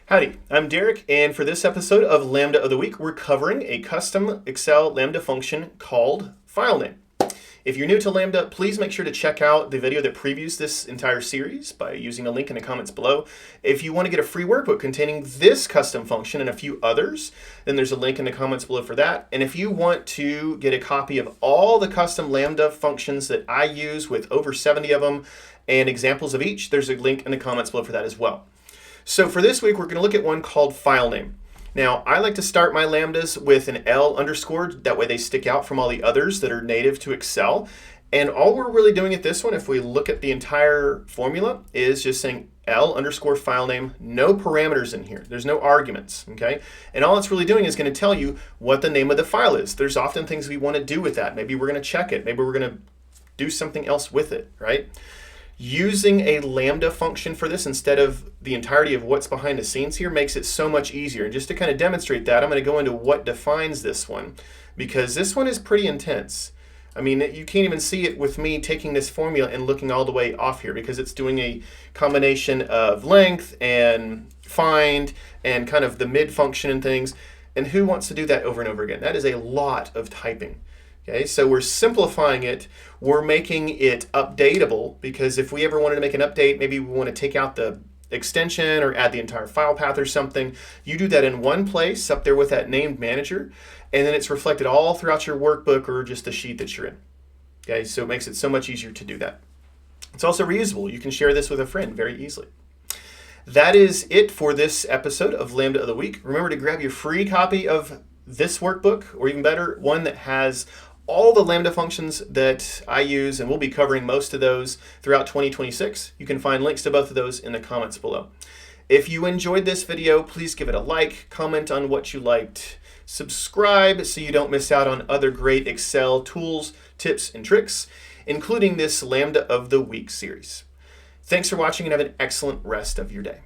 Howdy, I'm Derek, and for this episode of Lambda of the Week, we're covering a custom Excel Lambda function called FileName. If you're new to Lambda, please make sure to check out the video that previews this entire series by using a link in the comments below. If you want to get a free workbook containing this custom function and a few others, then there's a link in the comments below for that. And if you want to get a copy of all the custom Lambda functions that I use with over 70 of them and examples of each, there's a link in the comments below for that as well. So for this week, we're going to look at one called FileName. Now, I like to start my lambdas with an L underscore. That way they stick out from all the others that are native to Excel. And all we're really doing at this one, if we look at the entire formula, is just saying L underscore FileName, no parameters in here. There's no arguments, okay? And all it's really doing is going to tell you what the name of the file is. There's often things we want to do with that. Maybe we're going to check it. Maybe we're going to do something else with it, right? Using a Lambda function for this instead of the entirety of what's behind the scenes here makes it so much easier. And just to kind of demonstrate that, I'm going to go into what defines this one, because this one is pretty intense. I mean, you can't even see it with me taking this formula and looking all the way off here, because it's doing a combination of length and find and kind of the mid function and things. And who wants to do that over and over again? That is a lot of typing. Okay, so we're simplifying it. We're making it updatable, because if we ever wanted to make an update, maybe we want to take out the extension or add the entire file path or something, you do that in one place up there with that named manager, and then it's reflected all throughout your workbook or just the sheet that you're in. Okay, so it makes it so much easier to do that. It's also reusable. You can share this with a friend very easily. That is it for this episode of Lambda of the Week. Remember to grab your free copy of this workbook, or even better, one that has all the Lambda functions that I use, and we'll be covering most of those throughout 2026. You can find links to both of those in the comments below. If you enjoyed this video, please give it a like, comment on what you liked, subscribe so you don't miss out on other great Excel tools, tips, and tricks, including this Lambda of the Week series. Thanks for watching and have an excellent rest of your day.